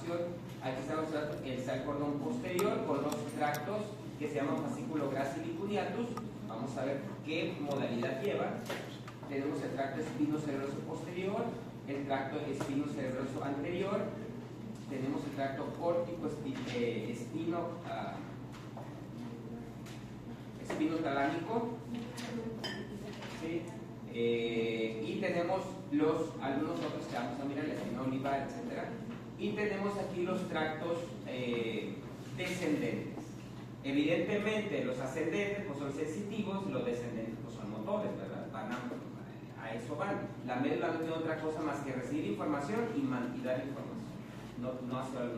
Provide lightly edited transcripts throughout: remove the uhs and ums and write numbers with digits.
información. Aquí estamos usando el cordón posterior con los tractos que se llaman fascículo gracil y cuneatus. Vamos a ver qué modalidad lleva. Tenemos el tracto espinocerebroso posterior, el tracto espinocerebroso anterior, tenemos el tracto córtico espinotalámico, ¿sí? Y tenemos algunos otros que vamos a mirar, la espina olivar, etc. Y tenemos aquí los tractos descendentes. Evidentemente los ascendentes pues son sensitivos, los descendentes pues son motores, ¿verdad? A eso van. La médula no tiene otra cosa más que recibir información y dar información. No hace otra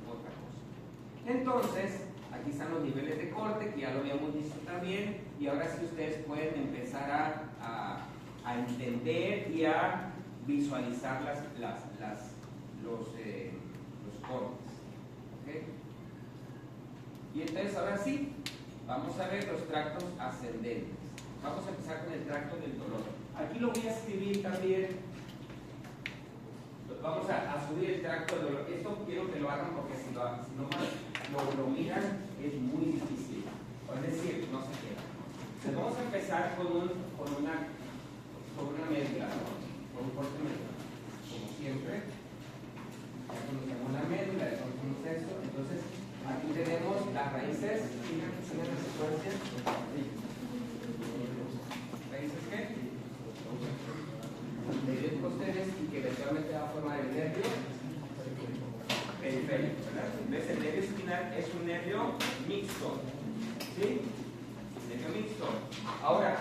cosa. Entonces, aquí están los niveles de corte, que ya lo habíamos visto también, y ahora sí ustedes pueden empezar a entender y a visualizar los cortes. ¿Okay? Y entonces ahora sí, vamos a ver los tractos ascendentes. Vamos a empezar con el tracto del dolor. Aquí lo voy a escribir también. Vamos a subir el tracto del dolor. Esto quiero que lo hagan porque si no lo miran es muy difícil. Es decir, no se queda. Entonces vamos a empezar con una médula, ¿no? Con un corte médula. Como siempre. Ya conocemos la médula, ya conocemos esto. Entonces, aquí tenemos las raíces. Sigan la secuencia. ¿Raíces qué? Nervios posteriores y que eventualmente va a formar el nervio periférico, ¿verdad? ¿Ves? El nervio espinal es un nervio mixto, ¿sí? Nervio mixto. Ahora,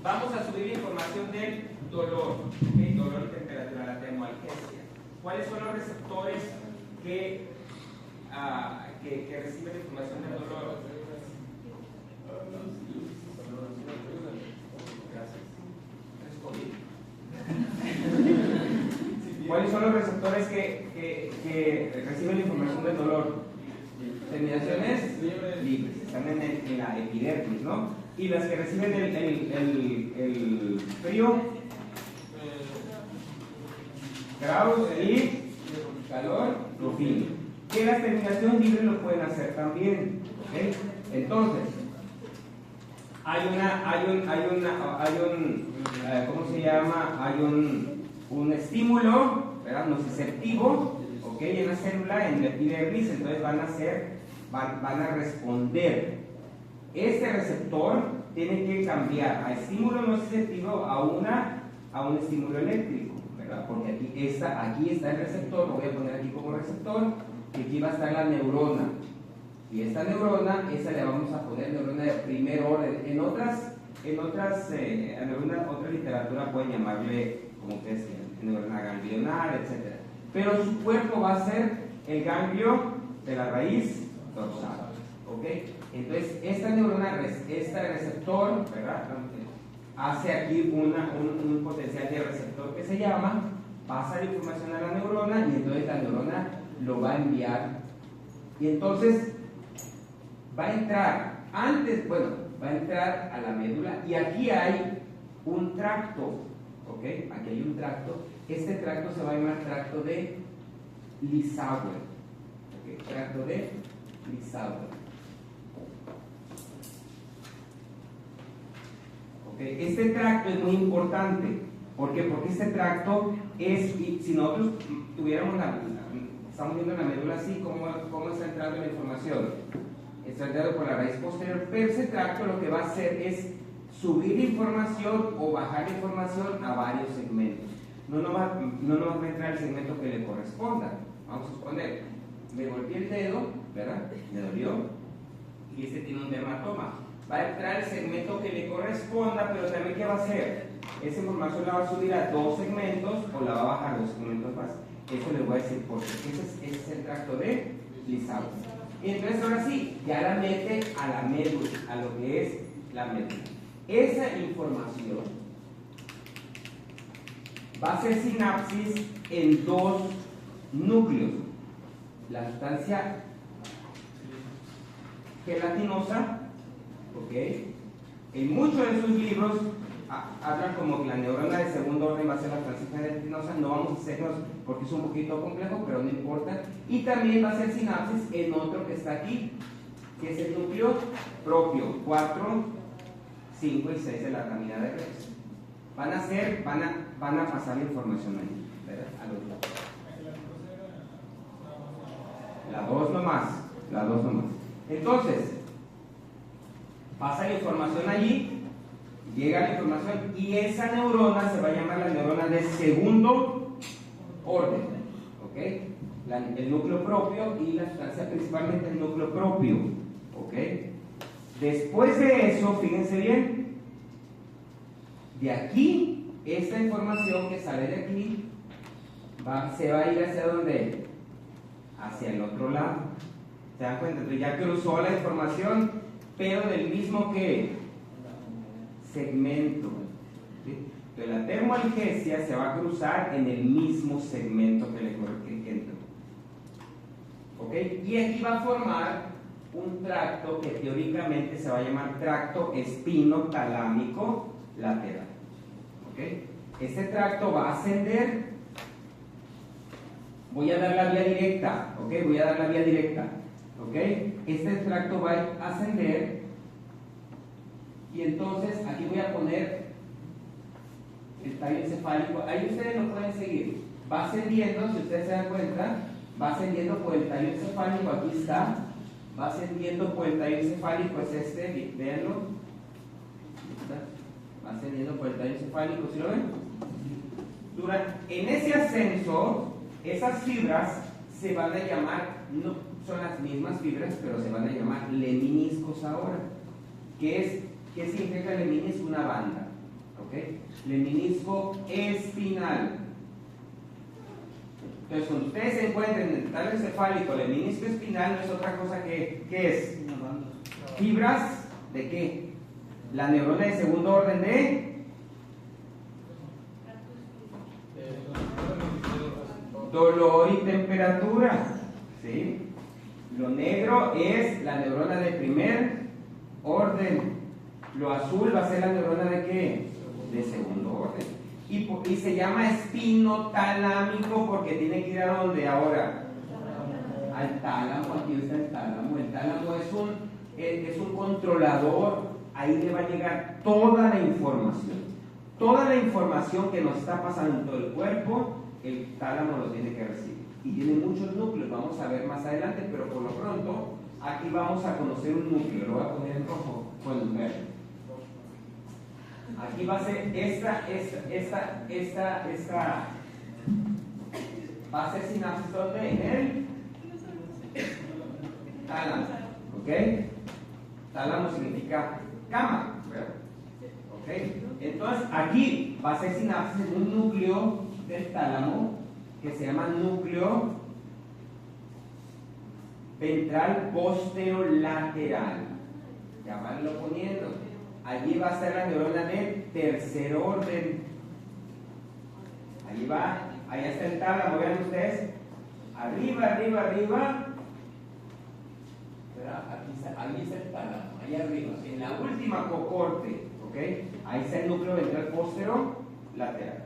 vamos a subir información del dolor, ¿okay? Dolor y temperatura, la termoalgesia. ¿Cuáles son los receptores que reciben información del dolor? ¿Cuáles son los receptores que reciben la información del dolor? Terminaciones libres, están en la epidermis, ¿no? Y las que reciben el frío, graus y calor, rufino. Que las terminaciones libres lo pueden hacer también, ¿okay? Entonces, hay ¿cómo se llama? Hay un estímulo, ¿verdad? Nociceptivo, ¿ok? En la célula, en la epidermis, entonces van a responder. Este receptor tiene que cambiar a estímulo nociceptivo a un estímulo eléctrico, ¿verdad? Porque aquí está el receptor, lo voy a poner aquí como receptor, y aquí va a estar la neurona. Y esta neurona, esa le vamos a poner neurona de primer orden. En otra literatura pueden llamarle, como ustedes quieran, neurona ganglionar, etc. Pero su cuerpo va a ser el ganglio de la raíz dorsal. ¿Ok? Entonces, esta neurona, este receptor, ¿verdad? Hace aquí un potencial de receptor que se llama, pasa la información a la neurona y entonces la neurona lo va a enviar. Y entonces va a entrar va a entrar a la médula y aquí hay un tracto, ¿ok? Aquí hay un tracto. Este tracto se va a llamar tracto de Lissauer, ¿ok? Tracto de Lissauer. ¿Ok? Este tracto es muy importante. ¿Por qué? Porque este tracto es, si nosotros tuviéramos estamos viendo la médula así, ¿cómo está entrando la información? Está entrando por la raíz posterior, pero ese tracto lo que va a hacer es subir información o bajar información a varios segmentos. No nomás va a entrar el segmento que le corresponda. Vamos a suponer, me golpeé el dedo, ¿verdad? Me dolió, y este tiene un dermatoma. Va a entrar el segmento que le corresponda, pero también ¿qué va a hacer? Esa información la va a subir a 2 segmentos o la va a bajar a 2 segmentos más. Eso les voy a decir por qué. Ese es el tracto de Lissauer. Y entonces ahora sí, ya la mete a la médula, a lo que es la médula. Esa información va a hacer sinapsis en 2 núcleos. La sustancia gelatinosa, ¿ok? En muchos de sus libros hablan como que la neurona de segundo orden va a ser la transístona espinosa. No vamos a hacernos porque es un poquito complejo, pero no importa. Y también va a ser sinapsis en otro que está aquí, que es el núcleo propio, 4, 5 y 6 de la ramina de Rex. Van a pasar la información ahí, ¿verdad? A los lados. La 2 nomás. Entonces, pasa la información allí, llega la información y esa neurona se va a llamar la neurona de segundo orden, ¿ok? El núcleo propio y la sustancia, principalmente el núcleo propio, ¿ok? Después de eso, fíjense bien, de aquí, esta información que sale de aquí se va a ir hacia ¿dónde? Hacia el otro lado. ¿Se dan cuenta? Entonces ya cruzó la información, pero del mismo que segmento. ¿Sí? Entonces la termoalgesia se va a cruzar en el mismo segmento que le entra. ¿Ok? Y aquí va a formar un tracto que teóricamente se va a llamar tracto espinotalámico lateral. ¿Ok? Este tracto va a ascender. Voy a dar la vía directa. ¿Ok? Voy a dar la vía directa. ¿Ok? Este tracto va a ascender. Y entonces aquí voy a poner el tallo encefálico. Ahí ustedes lo pueden seguir. Va ascendiendo, si ustedes se dan cuenta, va ascendiendo por el tallo encefálico. Aquí está. Va ascendiendo por el tallo encefálico. Es este, véanlo. Va ascendiendo por el tallo encefálico. ¿Sí lo ven? En ese ascenso, esas fibras se van a llamar, no son las mismas fibras, pero se van a llamar leminiscos ahora. ¿Qué significa leminisco? Una banda. ¿Ok? Leminisco espinal. Entonces, cuando ustedes se encuentren en el tallo encefálico, leminisco espinal no es otra cosa que, ¿qué es? Fibras de ¿qué? La neurona de segundo orden de dolor y temperatura. ¿Sí? Lo negro es la neurona de primer orden. Lo azul va a ser la neurona de ¿qué? De segundo orden. Y se llama espinotalámico porque tiene que ir a ¿dónde ahora? Al tálamo. Aquí está el tálamo. El tálamo es un controlador. Ahí le va a llegar toda la información. Toda la información que nos está pasando en todo el cuerpo, el tálamo lo tiene que recibir. Y tiene muchos núcleos, vamos a ver más adelante, pero por lo pronto, aquí vamos a conocer un núcleo. Lo voy a poner en rojo con el verde. Aquí va a ser esta va a ser sinapsis donde en el tálamo. ¿Ok? Tálamo significa cama, ¿verdad? ¿Ok? Entonces aquí va a ser sinapsis en un núcleo del tálamo que se llama núcleo ventral posterolateral. Ya vanlo poniendo. Allí va a ser la neurona de tercer orden. Allí va, allá está el tálamo, vean ustedes. Arriba. Ahí está el tálamo, ahí arriba, en la última cohorte, ¿ok? Ahí está el núcleo ventral posterolateral.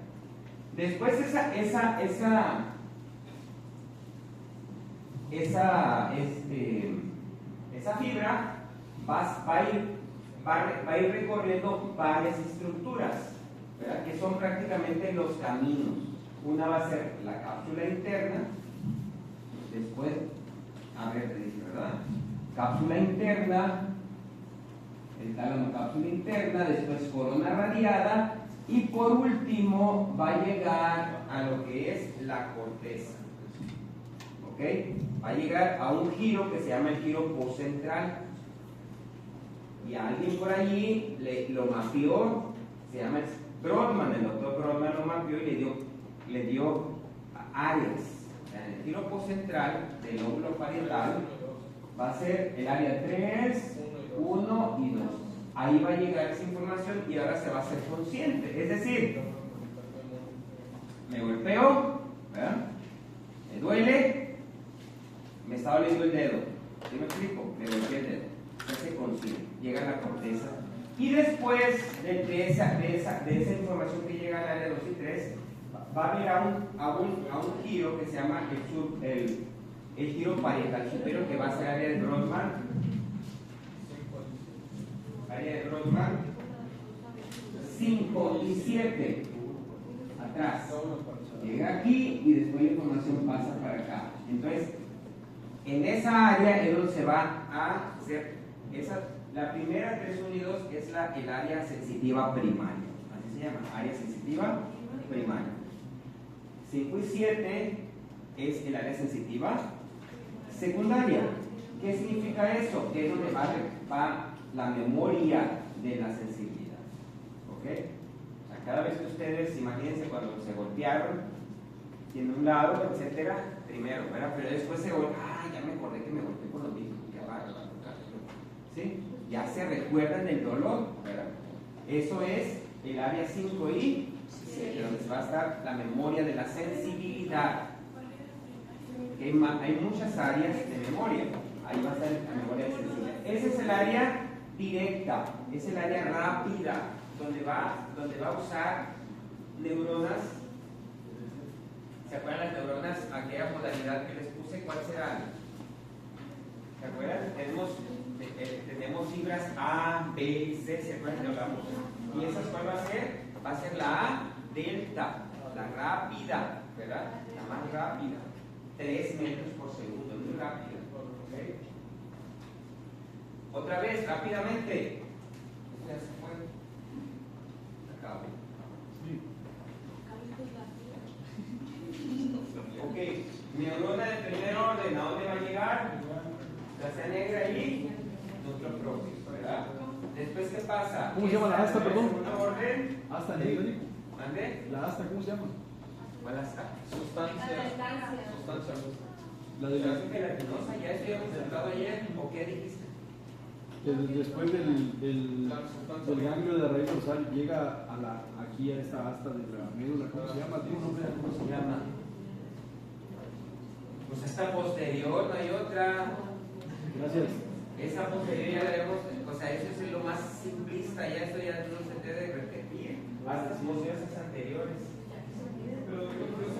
Después esa fibra va a ir recorriendo varias estructuras, ¿verdad? Que son prácticamente los caminos. Una va a ser la cápsula interna, después, a ver, te dije, ¿verdad? Cápsula interna, el tálamo cápsula interna, después corona radiada y por último va a llegar a lo que es la corteza. ¿Ok? Va a llegar a un giro que se llama el giro postcentral. Y alguien por allí lo mapeó, se llama Brodmann, el doctor Brodmann lo mapeó y le dio áreas. El giro postcentral del lóbulo parietal va a ser el área 3, 1 y 2. Ahí va a llegar esa información y ahora se va a hacer consciente. Es decir, me golpeo, ¿verdad? Me duele, me está doliendo el dedo. ¿Sí me explico? Me golpeé el dedo. Se hace consciente, llega a la corteza. Y después de va a haber a un giro que se llama el giro parietal superior, que va a ser área de Brodmann. Área de Brodmann 5 y 7 atrás. Llega aquí y después la información pasa para acá. Entonces, en esa área es donde se va a hacer la primera 3 unidos es el área sensitiva primaria. Así se llama, área sensitiva primaria. 5 y 7 es el área sensitiva secundaria. ¿Qué significa eso? Que es donde va la memoria de la sensibilidad. ¿Ok? O sea, cada vez que ustedes, imagínense cuando se golpearon, tiene un lado, etcétera, primero, ¿verdad? Pero después ya me acordé que me golpeé por lo mismo, ya va, ¿sí? Ya se recuerdan del dolor, ¿verdad? Eso es el área 5 y 7, donde se va a estar la memoria de la sensibilidad. Hay muchas áreas de memoria, ahí va a estar la memoria de sensibilidad. Ese es el área directa, es el área rápida, donde va a usar neuronas. ¿Se acuerdan las neuronas? Aquella modalidad que les puse, ¿cuál será? ¿Se acuerdan? Tenemos fibras A, B, C, ¿se acuerdan que hablamos? ¿Y esas cuál va a ser? Va a ser la A delta, la rápida, ¿verdad? La más rápida. 3 metros por segundo, muy rápida. ¿Okay? Otra vez, rápidamente. Ya se fue. Acabo. Ok, neurona de primer orden, ¿a dónde va a llegar? La sea negra ahí, núcleo propio, ¿verdad? Después, ¿qué pasa? ¿Cómo se llama la asta, perdón? ¿Segundo orden? Asta negra, digo. ¿Mande? ¿La asta cómo se llama? ¿Cuál asta? Sustancia. La de la... gelatinosa, ¿ya esto ya hemos tratado ayer? ¿O qué dijiste? Después del ganglio de raíz dorsal llega aquí a esta asta de la médula, ¿cómo se llama? ¿Tiene un nombre? ¿Cómo se llama? Pues esta posterior, no hay otra. Gracias. Esa posterior ya la vemos, o sea, eso es lo más simplista, ya esto ya no se debe de repetir. Hasta las posteriores anteriores. Pero entonces,